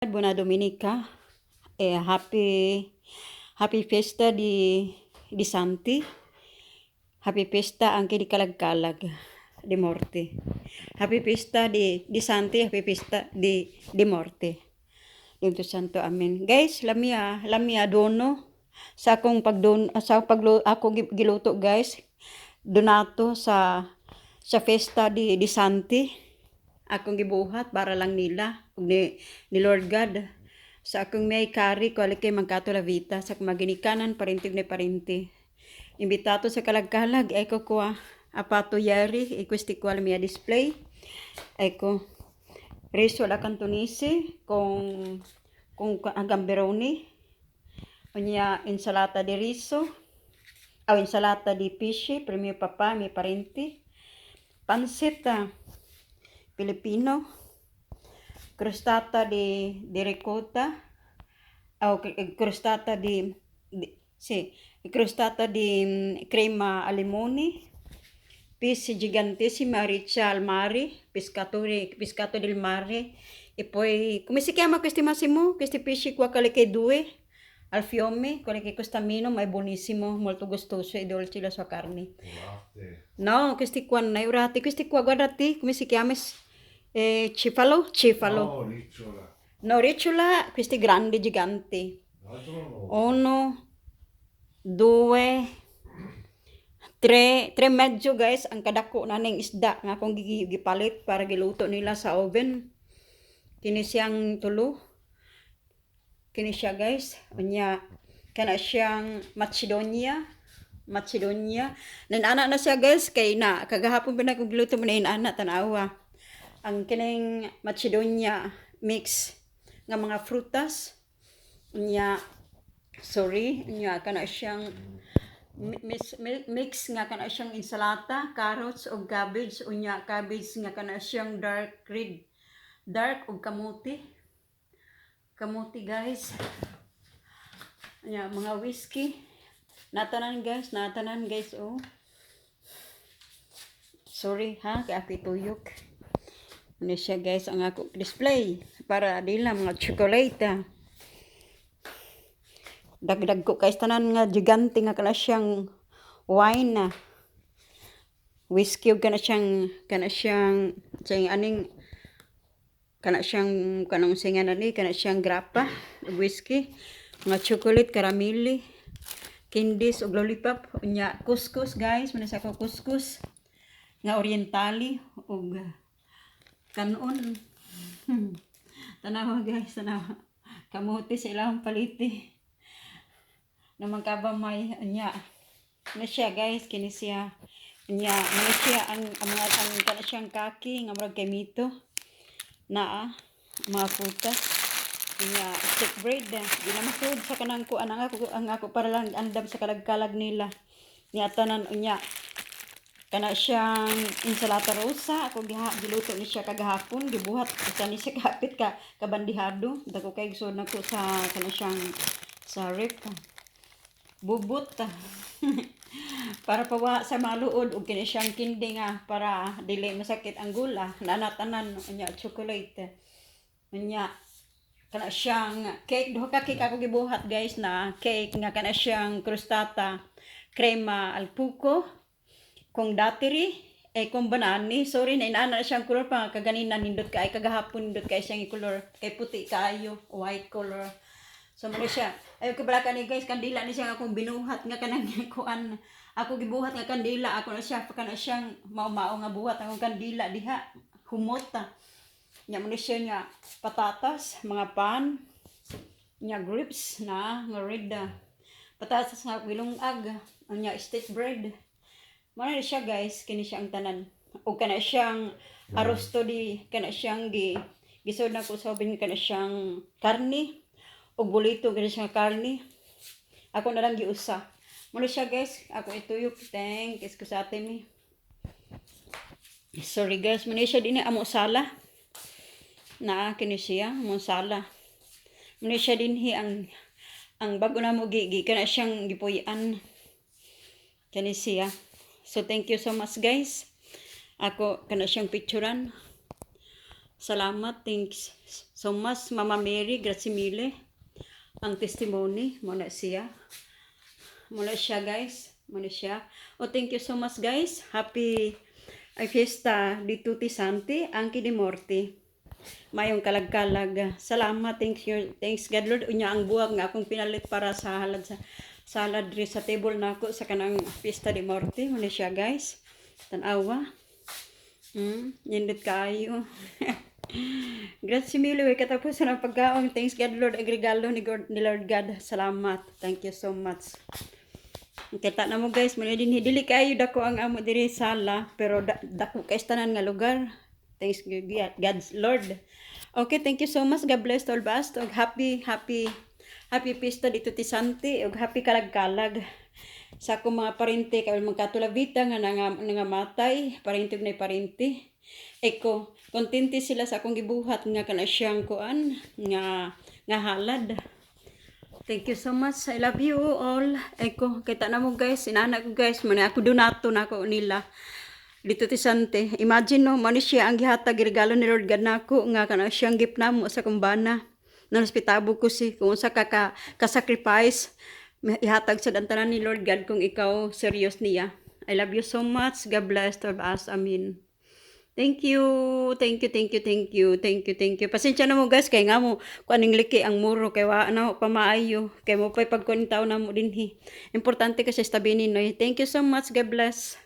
Buona domenica, happy festa di Santi, happy festa anche di Calag-Calag, di Morte. Happy festa di Santi, happy festa di Morte. Dito Santo Amen. Guys, lamia dono sa akong giluto guys. Donato sa festa di Santi. Akong gibuhat para lang nila ni Lord God sa akong may kari ko kay Mangkato La Vita sa maginikanan parintig ni parinti imbitato sa Calag-Calag ay ko apato yari ikwesti ko alam display ay ko riso la cantonese kung gamberoni unya insalata di riso o insalata di pisci per mio papà mi parenti pansit Filipino, crostata di ricotta, crostata crostata di crema al limone, pis gigantissima riccia al mare, pescato del mare, e poi, come si chiama questi Massimo? Questi pesci qua, quelli che due, al fiume, quelli che costano ma è buonissimo, molto gustoso e dolce la sua carne. No, questi qua non è urate, questi qua, guardate, come si chiama? Cefalo? No, ricciola. No, ricciola, questi grandi, giganti. L'altro no. 1, 2, 3 medyo guys, ang kadako na ng isda nga akong gipalit para giluto nila sa oven. Kini siyang tulo. Kini siya guys. Unya, kana siyang Macedonia. Nanana na siya guys, kay na kagahapon pa na kong giluto mo na inana, tanawa. Ang kining Macedonia mix nga mga frutas unya kana siyang mix nga kana siyang insalata, carrots o cabbage unya cabbage nga kana siyang dark og kamuti guys unya mga whiskey natanan guys oh sorry ha kay ako tuyok. Ano siya guys ang ako display para dila mga chocolate. Dagdag ko guys tanan nga gigante nga kana siyang wine na. Whiskey kana siyang aning kana siyang kanang singan ani kana siyang grappa whiskey mga chocolate carameli candies ug lollipop unya couscous guys manasa ko couscous nga orientali ug kanon tanawa guys tanawa kamuti sa ilang paliti naman kaba may anya na siya guys kini siya anya na siya ang kana siyang kaki nga murag kay mito na mga putas anya stick bread di na masud sa kanang kuan ang ako para lang andam sa kalag-kalag nila niya tanan unya kana siyang insalata rosa ako giluto ni siya kagahapon gibuhat isa ni siya kapit ka kabandihado dako kay igsoon nako sa kana siyang sa rep bubot para pawa sa maluod ug kini siyang kindi nga para dili masakit ang gula nanatanan unya chocolate unya kana siyang cake duha ka cake ako gibuhat guys na cake nga kana siyang crostata crema al puco kung datiri kung banani sorry na inana siyang color pa kaganina nindot kay kagahapon nindot kay siyang color kay puti kayo white color so mo siya ay ko bala kani guys kandila ni siya akong binuhat nga kanang kuan ako gibuhat nga kandila ako na siya kana siyang mao nga buhat akong kandila diha humota nya mo siya nga patatas mga pan nya grapes na nga red patatas nga bilungag nya stick bread muna siya guys kini siya ang tanan o kana siyang arosto di kana siyang gisod na ko sabihin kana siyang karne o bulito kana siyang karne ako na lang giusa muna siya guys ako ituyok thank is ko sa atin mi sorry guys muna siya din amo sala na kini siya amo sala muna siya din ang bago na mo kana siyang gipuy-an kani siya. So thank you so much guys. Ako kana siyang picturean. Salamat, thanks so much, Mama Mary, grazie mille. Ang testimony, muna siya. Muna siya, guys. Muna siya. Oh, thank you so much, guys. Happy fiesta di tutti santi, anche di morti. Mayong kalag-kalag. Salamat, thanks you. Thanks God Lord. Unya ang buwag nga akong pinalit para sa salad diri sa table nako sa kanang fiesta di morti. Muna siya, guys. Tanawa. Nindot kayo. Grazie mille, way katapusan ang pagkaon. Thanks God Lord, ang regalo ni Lord God. Salamat. Thank you so much. Kita na mo guys, muna din dili kayo dako ang amo diri sala, pero dako kay tanan nga lugar. Thanks God's Lord. Okay, thank you so much. God bless to all best. Og happy pista dito ti Santi, og happy kalag-kalag sa akong mga parente kay magkatulabita nga nangamatay, parente na parente. Eko, kontente sila sa akong gibuhat nga kana siyang kuan nga halad. Thank you so much. I love you all. Eko, kita na mo guys, inana ko guys, man ako donato na ako nila. Dito ti Sante. Imagine no, man siya ang gihatag regalo ni Lord God nako nga kana siyang gift namo sa kumbana. Nahospitabo ko si kung sa ka-sacrifice ihatag sa dantanan ni Lord God kung ikaw serious niya. I love you so much. God bless to us. Amen. Thank you. Pasensya na mo guys kay nga mo kuaning liki ang muro kay wa na pamaayo kay mo pay pagkuan taw na mo dinhi. Importante kasi stabinin no. Thank you so much. God bless.